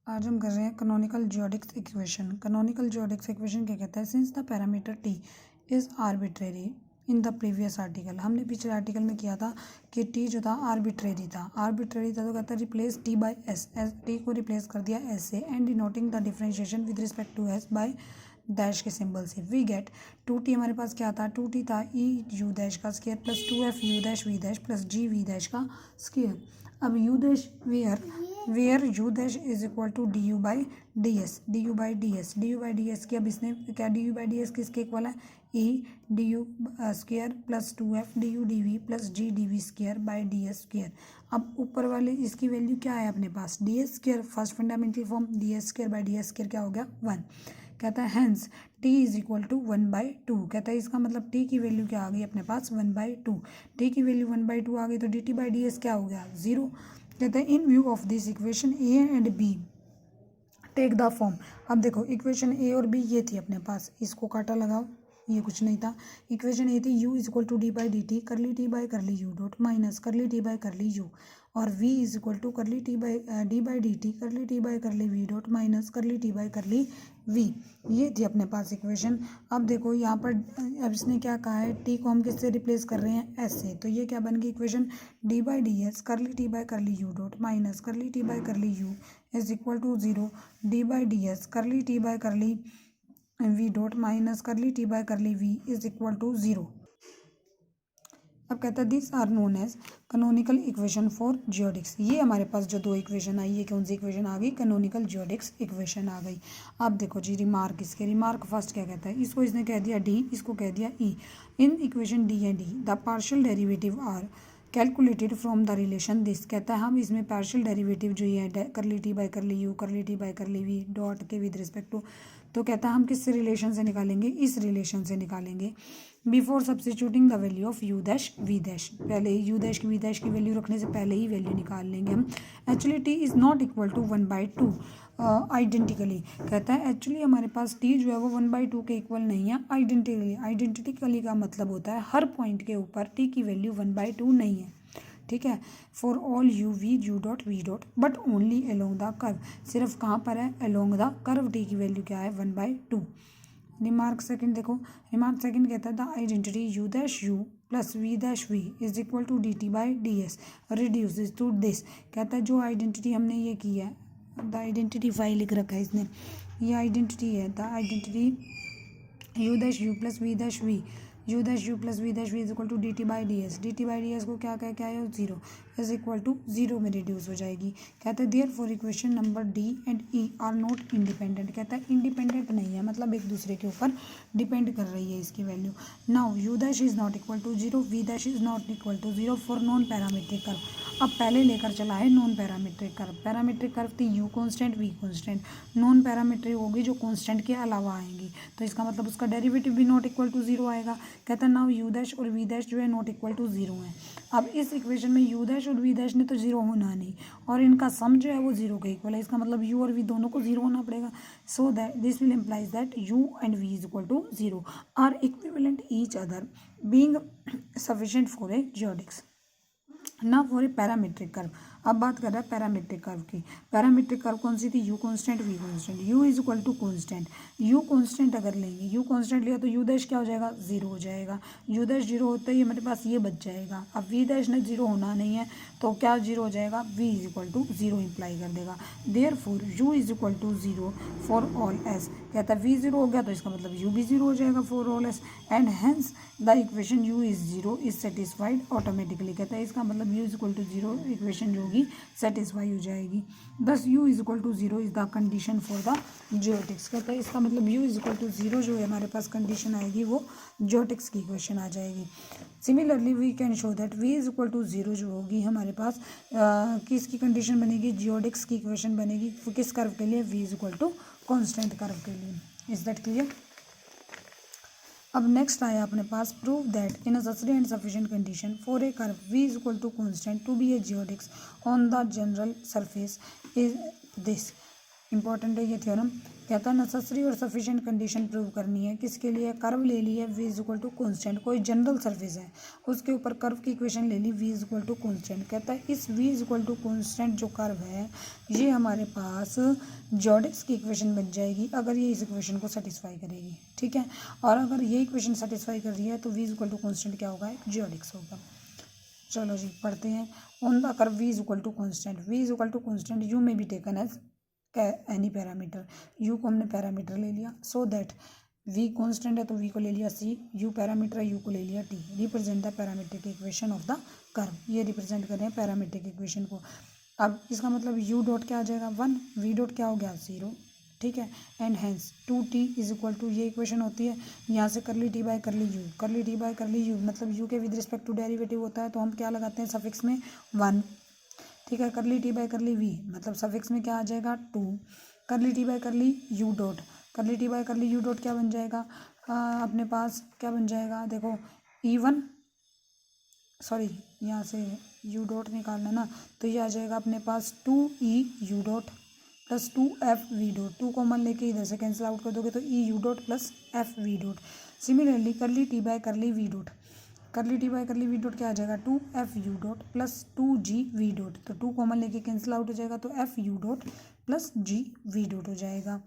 आज हम कर रहे हैं कैनोनिकल जियोडिक्स इक्वेशन। कैनोनिकल जियोडिक्स इक्वेशन क्या कहता है? Since the parameter T is arbitrary in the previous article, हमने पिछले आर्टिकल में किया था कि टी जो था आर्बिट्रेरी था तो कहता है replace T by S, T को रिप्लेस कर दिया एस से, and denoting the differentiation with respect to S by dash के सिंबल से। वी गेट 2t हमारे पास क्या था? 2t था ई यू डैश का square plus 2f U dash V dash plus G V dash का स्क्वायर। अब U dash where U dash is equal to D U by D S, D U by D S, D U by D S की अब इसने क्या D U by D S किसके equal है? E D U square plus 2f D U D V plus G D V square by D S square. अब ऊपर वाले इसकी वैल्यू क्या है अपने पास? D S square, first fundamental form, D S square by D S square क्या हो गया? 1। कहता है hence t is equal to 1/2। कहता है इसका मतलब t की वैल्यू क्या आ गई अपने पास? 1/2। t की वैल्यू 1/2 आ गई तो dt बाई डी एस क्या हो गया? 0। कहता है in view of this equation a and b take the form. अब देखो इक्वेशन a और b ये थी अपने पास, इसको काटा लगाओ, ये कुछ नहीं था। इक्वेशन ए थी u is equal to D by D T curly T by curly you dot minus curly T by curly U, और v is equal to curly T by D by D T curly T by curly we dot minus curly T by curly v। ये थी अपने पास equation. अब देखो यहाँ पर अब इसने क्या कहा है? t को हम किससे रिप्लेस कर रहे हैं? s से, तो ये क्या बन गई equation? D by D S curly T by curly you dot minus curly T by curly U is equal to 0 D by D S curly T by curly we dot minus curly T by curly V is equal to 0। अब कहता है this are known as canonical equation for geodesics. ये हमारे पास जो दो equation आई, ये कौन सी equation आ गई? कैनोनिकल जियोडिक्स इक्वेशन आ गई। अब देखो जी रिमार्क, इसके रिमार्क फर्स्ट क्या कहता है? इसको इसने कह दिया डी, इसको कह दिया E. In equation D and E the partial derivative are calculated from the relation this. कहता है हम इसमें पार्शियल डेरिवेटिव जो ये है curly T by curly you curly T by curly V dot के विद रिस्पेक्ट टू, तो कहता है हम किस रिलेशन से निकालेंगे? इस रिलेशन से निकालेंगे। Before substituting the value of U dash V dash, पहले ही यू डैश की वी डैश की वैल्यू रखने से पहले ही वैल्यू निकाल लेंगे हम। Actually T is not equal to 1/2 identically. कहता है एक्चुअली हमारे पास टी जो है वो 1/2 के इक्वल नहीं है आइडेंटिकली। आइडेंटिकली का मतलब होता है हर पॉइंट के ऊपर टी की वैल्यू 1/2 नहीं है, ठीक है। For all U V U dot V dot but only along the curve, सिर्फ कहाँ पर है? अलोंग द कर्व टी की वैल्यू क्या है? 1/2। रिमार्क सेकंड देखो, रिमार्क सेकंड कहता है the identity U dash U plus V dash V is equal to D T by D S reduce to this. कहता है जो आइडेंटिटी हमने ये की है, द आइडेंटिटी फाइल लिख रखा है इसने, ये आइडेंटिटी है the identity U dash U plus V dash V U dash U plus V dash V is equal to D T by D S. D T by D S को क्या क्या है? 0 इज इक्वल टू 0 में reduce हो जाएगी। कहते हैं therefore equation number D and E are not independent. कहता है इंडिपेंडेंट नहीं है, मतलब एक दूसरे के ऊपर डिपेंड कर रही है इसकी value. Now U dash is not equal to 0, V dash is not equal to 0 for non parametric curve. अब पहले लेकर चला है non parametric curve. Parametric curve थी U constant V constant, non parametric होगी जो कॉन्स्टेंट के अलावा आएंगी, तो इसका मतलब उसका डेरिवेटिव भी नॉट इक्वल टू 0 आएगा। कहता है नाउ यू डैश और वी डैश जो है नॉट इक्वल टू 0 है। अब इस इक्वेशन में यू डैश और वी डैश ने तो 0 होना नहीं, और इनका सम जो है वो 0 के इक्वल है, इसका मतलब यू और वी दोनों को 0 होना पड़ेगा। So that this will implies that U and V is equal to 0 are equivalent each other being sufficient for a geodesics ना फॉर ए पैरामीट्रिक कर्व। अब बात कर रहा है पैरामीट्रिक कर्व की। पैरामीट्रिक कर्व कौन सी थी? U constant V constant. U is equal to constant, you constant अगर लेंगे, यू कॉन्स्टेंट लिया तो यू डैश क्या हो जाएगा? 0 हो जाएगा। यू डैश 0 होता ही हमारे पास ये बच जाएगा। अब वी डैश ने 0 होना नहीं है तो क्या 0 हो जाएगा? V is equal to 0 imply कर देगा। Therefore U is equal to 0 for all S. कहता है वी 0 हो गया तो इसका मतलब यू भी 0 हो जाएगा for all S, and hence the equation U is 0 is satisfied automatically. कहता है इसका मतलब U is equal to 0 equation जो होगी सेटिस्फाई हो जाएगी। बस U is equal to 0 is the condition for the geodesics. कहता है इसका मतलब यू इज इक्वल टू 0 जो है हमारे पास कंडीशन आएगी वो जियोटिक्स की इक्वेशन आ जाएगी। Similarly we can show that V is equal to 0 जो होगी हमारे पास किसकी कंडीशन बनेगी? जियोटिक्स की इक्वेशन बनेगी। किस कर्व के लिए? V is equal to constant curve के लिए। Is that clear? अब नेक्स्ट आया अपने पास prove that in necessary and sufficient condition for a curve v is equal to constant to be a geodesics on the general surface is this. Important है ये theorem. कहता है necessary और sufficient condition prove करनी है। किसके लिए? Curve ले ली है v is equal to constant, कोई जनरल सरफेस है उसके ऊपर कर्व की इक्वेशन ले ली v is equal to constant. कहता है इस v is equal to constant जो कर्व है ये हमारे पास जॉर्डिक्स की इक्वेशन बन जाएगी अगर ये इस इक्वेशन को सेटिस्फाई करेगी, ठीक है। और अगर ये इक्वेशन सेटिस्फाई कर रही है तो v is equal to constant क्या होगा? एक जॉर्डिक्स होगा। चलो जी पढ़ते हैं। On the curve v is equal to constant, v is equal to constant U may be taken as any parameter. u को हमने पैरामीटर ले लिया सो दैट v कॉन्स्टेंट है तो v को ले लिया c, u पैरामीटर है u को ले लिया t। Represent the parametric equation of the curve, ये रिप्रेजेंट कर रहे हैं पैरामीट्रिक इक्वेशन को। अब इसका मतलब u डॉट क्या आ जाएगा 1, v डॉट क्या हो गया 0, ठीक है। And hence 2t is equal to, ये इक्वेशन होती है यहाँ से curly T by curly you, curly T by curly U मतलब u के विद रिस्पेक्ट टू डेरिवेटिव होता है तो हम क्या लगाते हैं सफिक्स में 1, ठीक है। Curly T by curly V मतलब सफिक्स में क्या आ जाएगा 2, curly T by curly you dot, curly T by curly you dot क्या बन जाएगा अपने पास क्या बन जाएगा देखो E1, सॉरी यहाँ से यू डॉट निकालना ना तो ये आ जाएगा अपने पास 2E U dot plus 2F V dot, 2 common लेके इधर से कैंसिल आउट कर दोगे तो E U dot plus F V dot. Similarly curly T by curly we dot, curly T by curly we dot क्या आ जाएगा 2F U dot plus 2G V dot, तो 2 कॉमन लेके कैंसिल आउट हो जाएगा तो F U dot plus G V dot हो जाएगा।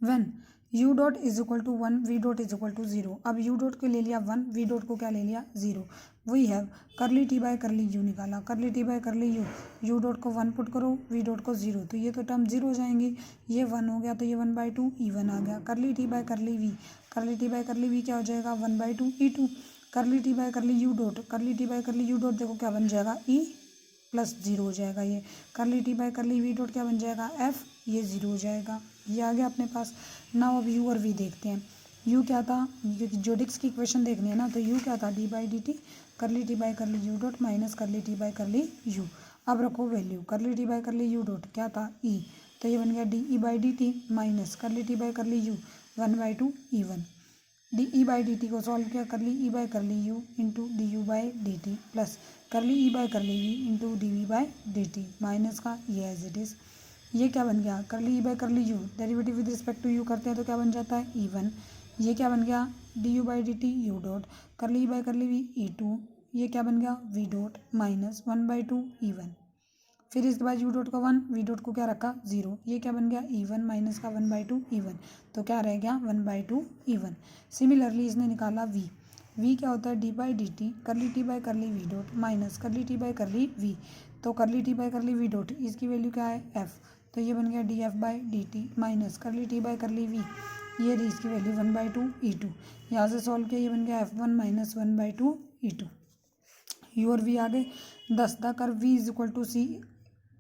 When U dot is equal to 1 V dot is equal to 0, अब यू डॉट को ले लिया 1, वी डॉट को क्या ले लिया 0। वी हैव करली टी बाय करली यू निकाला, करली T by curly you, U dot को 1 पुट करो वी डॉट को 0 तो ये तो टर्म 0 हो जाएंगी, ये 1 हो गया तो ये 1/2 E1 आ गया। Curly T by curly we, curly T by curly V क्या हो जाएगा 1/2 E2। Curly T by curly you dot, curly T by curly you dot देखो क्या बन जाएगा E प्लस 0 हो जाएगा ये। करली T by curly we dot क्या बन जाएगा F, ये 0 हो जाएगा। ये आ गया अपने पास। नाउ अब u और v देखते हैं। u क्या था, जोडिक्स की इक्वेशन देखनी है ना तो u क्या था d by D T curly T by curly you dot minus curly T by करली u। अब रखो वैल्यू, करली T by curly you dot क्या था e, तो ये बन गया D E by D T minus curly T by करली u 1/2 E1। D E by D T को सॉल्व किया, करली ई बाय करली u into D U by D T plus करली E by curly v into D V by D T minus का ये as it is. ये क्या बन गया curly E by curly U, derivative with respect to U करते हैं तो क्या बन जाता है E1। ये क्या बन गया D U by D T U dot, करली E by curly we E2, ये क्या बन गया वी डॉट माइनस 1/2 E1। फिर इसके बाद यू डॉट का 1, वी डॉट को क्या रखा 0, ये क्या बन गया E1 माइनस का 1/2 E1, तो क्या रह गया 1/2 E1। सिमिलरली इसने निकाला v क्या होता है D by D T curly T by curly we dot minus curly T by curly V, तो curly T by curly we dot इसकी वैल्यू क्या है f, तो ये बन गया D F by D T minus curly T by curly V, ये रही इसकी वैल्यू 1/2 E2। यहाँ से सॉल्व किया ये बन गया F1 माइनस 1/2 E2। यू और वी आ गए। 10 the curve v is equal to C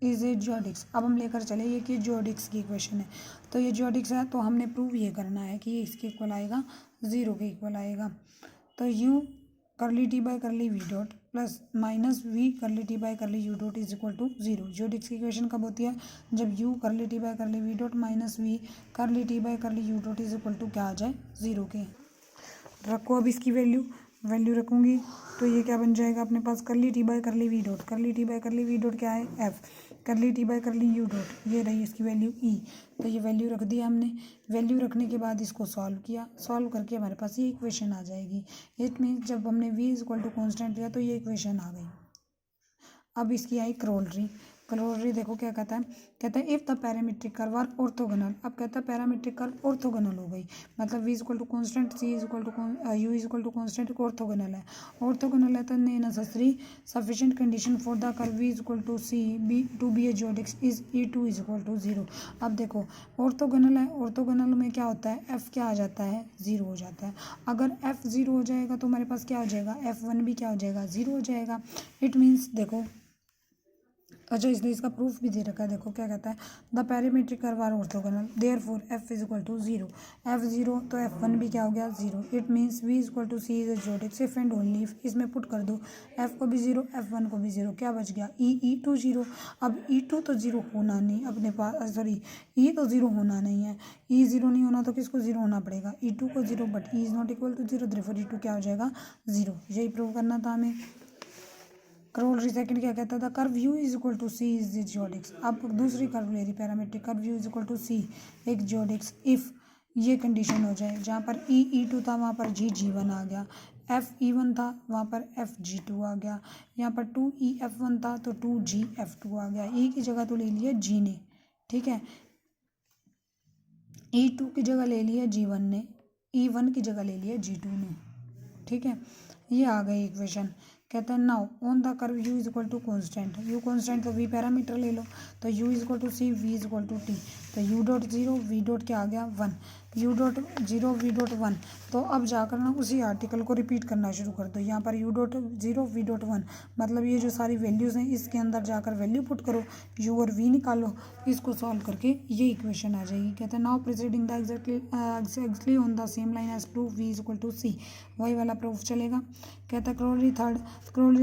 is a geodesics. अब हम लेकर चले ये कि जियोडिक्स की इक्वेशन है तो ये जियोडिक्स है तो हमने प्रूव ये करना है कि ये इसके इक्वल आएगा 0 के इक्वल आएगा। तो u curly T by curly we dot plus minus v curly T by curly you dot is equal to 0। Geodesics की इक्वेशन कब होती है जब u curly T by curly we dot minus v curly T by curly you dot is equal to क्या आ जाए 0 के। रखो अब इसकी वैल्यू रखूँगी तो ये क्या बन जाएगा अपने पास curly T by curly we dot, curly T by curly we dot क्या है f, curly T by curly you dot ये रही इसकी वैल्यू e, तो ये वैल्यू रख दिया हमने। वैल्यू रखने के बाद इसको सॉल्व किया, सॉल्व करके हमारे पास ये इक्वेशन आ जाएगी। इट मीन्स जब हमने v is equal to constant लिया तो ये इक्वेशन आ गई। अब इसकी आई क्रोलरी, क्रोलरी देखो क्या कहता है if the parametric curve are orthogonal. अब कहता है पैरामीट्रिक कर्व ऑर्थोगोनल हो गई मतलब v is equal to constant c is equal to u is equal to constant orthogonal है। ऑर्थोगोनल है तो necessary sufficient condition for the curve v is equal to C be to be a geodesics is E2 is equal to 0। अब देखो orthogonal है, orthogonal में क्या होता है f क्या आ जाता है 0 हो जाता है। अगर f 0 हो जाएगा तो हमारे पास क्या हो जाएगा F1 भी क्या हो जाएगा 0 हो जाएगा। इट मीन्स देखो अच्छा इसने इसका प्रूफ भी दे रखा है। देखो क्या कहता है the parametric curve are orthogonal therefore f is equal to 0, f 0 तो f1 भी क्या हो गया 0। It means v is equal to C is a geodesics if and only if, इसमें पुट कर दो f को भी 0 f1 को भी 0, क्या बच गया E2 0। अब E2 तो 0 होना नहीं अपने पास, सॉरी E तो 0 होना नहीं है, E 0 नहीं होना तो किसको 0 होना पड़ेगा E2 को 0, but E is not equal to 0 therefore E2 क्या हो जाएगा 0। यही प्रूव करना था हमें। करोलरी सेकंड क्या कहता था, curve u is equal to C is the geodesics. अब दूसरी कर्व ले रही parametric, curve u is equal to c एक जियोडिक्स इफ ये कंडीशन हो जाए, जहाँ पर E2 था वहाँ पर G1 आ गया, FE1 था वहाँ पर FG2 आ गया, यहाँ पर 2EF1 था तो 2GF2 आ गया। E की जगह तो ले लिया G ने, ठीक है, E2 की जगह ले लिया G1 ने, E1 की जगह ले लिया G2 ने, ठीक है। ये आ गई इक्वेशन। कहते हैं now on the curve u is equal to constant, you constant तो वी पैरामीटर ले लो, तो u is equal to c, v is equal to t, तो u dot zero, v dot क्या आ गया 1, u dot zero, v dot 1। तो अब जाकर ना उसी आर्टिकल को रिपीट करना शुरू कर दो। यहाँ पर you dot zero, v dot 1, मतलब ये जो सारी वैल्यूज़ हैं इसके अंदर जाकर वैल्यू पुट करो, यू और वी निकालो, इसको सॉल्व करके ये इक्वेशन आ जाएगी। कहते हैं now proceeding the exactly on the same line as proof v is equal to c, वही वाला प्रूफ चलेगा। कहता है करोलरी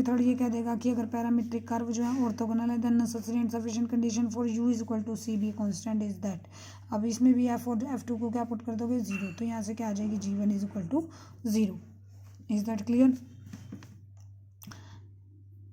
थर्ड ये कह देगा कि अगर पैरामीट्रिक कर्व जो है ऑर्थोगोनल है then necessary and sufficient condition for U is equal to C be constant is that. अब इसमें भी एफ और F2 को क्या पुट कर दोगे 0, तो यहाँ से क्या आ जाएगी G1 is equal to 0। Is that clear.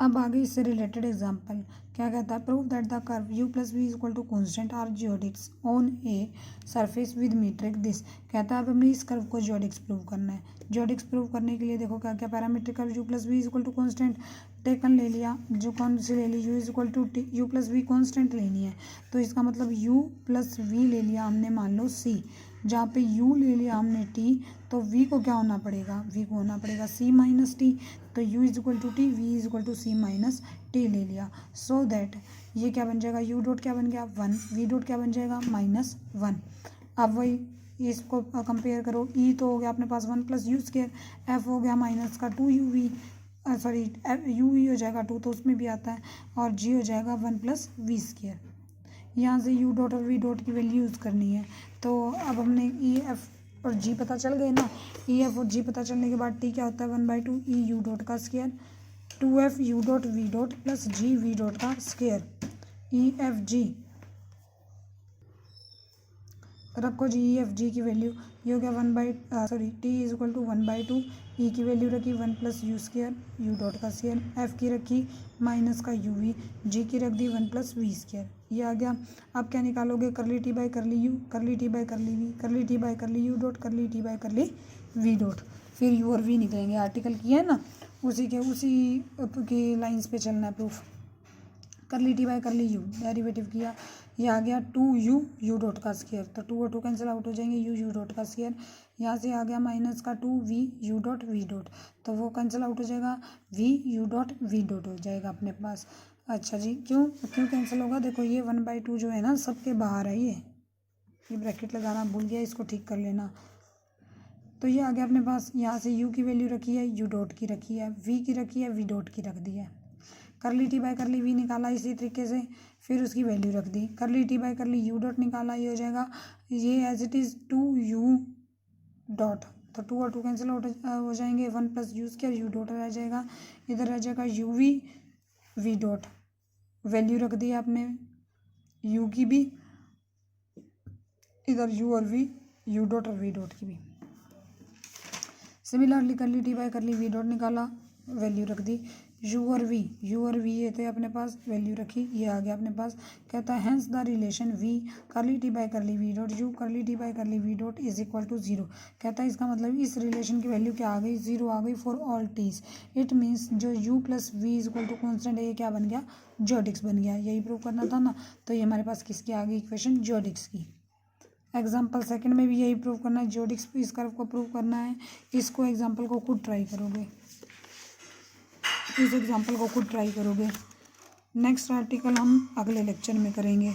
अब आगे इससे रिलेटेड एग्जांपल क्या कहता है, prove that the curve u plus we is equal to constant are geodesics on a surface with metric this. कहता है अब हमें इस कर्व को जियोडिक्स प्रूव करना है। जियोडिक्स प्रूव करने के लिए देखो क्या क्या parametric curve u plus we is equal to constant taken ले लिया, जो कौन सी ले ली u is equal to T, U plus V constant लेनी है, तो इसका मतलब u प्लस वी ले लिया हमने मान लो c, जहाँ पे u ले लिया हमने t, तो v को क्या होना पड़ेगा, v को होना पड़ेगा c माइनस टी, तो u is equal to T, V is equal to c minus T ले लिया। सो दैट ये क्या बन जाएगा, u डॉट क्या बन गया 1, v डॉट क्या बन जाएगा -1। अब वही इसको कंपेयर करो, e तो हो गया अपने पास 1 प्लस यू स्क्वायर, f हो गया माइनस का 2uv, सॉरी u ही हो जाएगा 2 तो उसमें भी आता है, और g हो जाएगा 1 प्लस वी स्क्वायर। यहाँ से u डॉट और v डॉट की वैल्यू यूज़ करनी है, तो अब हमने e f और g पता चल गए ना, e f और g पता चलने के बाद t क्या होता है 1/2 e u डॉट का square, 2f u dot v dot plus g v dot का स्क्वायर, e f g रखो जी, ई एफ जी की वैल्यू ये हो गया टी इज इक्वल टू 1/2, ई की वैल्यू रखी 1 plus you square, U dot का स्क्वायर, एफ की रखी माइनस का यू वी, जी की रख दी 1 प्लस वी स्क्वायर, ये आ गया। अब क्या निकालोगे, curly T by curly you, curly T by curly we, curly T by curly you dot, curly T by curly we dot, फिर यू और वी निकलेंगे। आर्टिकल किया है ना, उसी की लाइन्स पे चलना है प्रूफ। करली T by curly U derivative किया, ये आ गया 2u यू डॉट का स्क्वायर, तो 2 और 2 कैंसिल आउट हो जाएंगे, यू डॉट का स्क्वायर, यहाँ से आ गया माइनस का 2v you dot V dot, तो वो कैंसिल आउट हो जाएगा, v you dot V dot हो जाएगा अपने पास। अच्छा जी, क्यों कैंसिल होगा, देखो ये 1/2 जो है ना सबके बाहर है, ये ब्रैकेट लगाना भूल गया, इसको ठीक कर लेना। तो ये आ गया अपने पास, यहाँ से u की वैल्यू रखी है, यू डॉट की रखी है, v की रखी है, वी डॉट की रख दी है, curly T by curly we निकाला इसी तरीके से, फिर उसकी वैल्यू रख दी, करली T by curly U dot निकाला, ये हो जाएगा ये as it is 2u dot, तो 2 और 2 कैंसिल आउट हो जाएंगे, 1 plus you square U dot रह जाएगा, इधर रह जाएगा यू वी डॉट, वैल्यू रख दी आपने u की भी, इधर u और v, यू डॉट और वी डॉट की भी। Similarly curly T by curly V dot निकाला, वैल्यू रख दी, यू और वी ये थे अपने पास, वैल्यू रखी, ये आ गया अपने पास। कहता है hence the relation v curly T by curly we dot u curly T by curly we dot is equal to 0। कहता है इसका मतलब इस रिलेशन की वैल्यू क्या आ गई, 0 आ गई for all T's. It means जो u plus we is equal to constant है, ये क्या बन गया, जियोडिक्स बन गया। यही प्रूव करना था ना, तो ये हमारे पास किसकी आ गई इक्वेशन, जियोडिक्स की। एग्जाम्पल सेकंड में भी यही प्रूव करना है, जियोडिक्स इस कर्व को प्रूव करना है। इसको एग्जाम्पल को खुद ट्राई करोगे, इस एग्जाम्पल को खुद ट्राई करोगे। नेक्स्ट आर्टिकल हम अगले लेक्चर में करेंगे।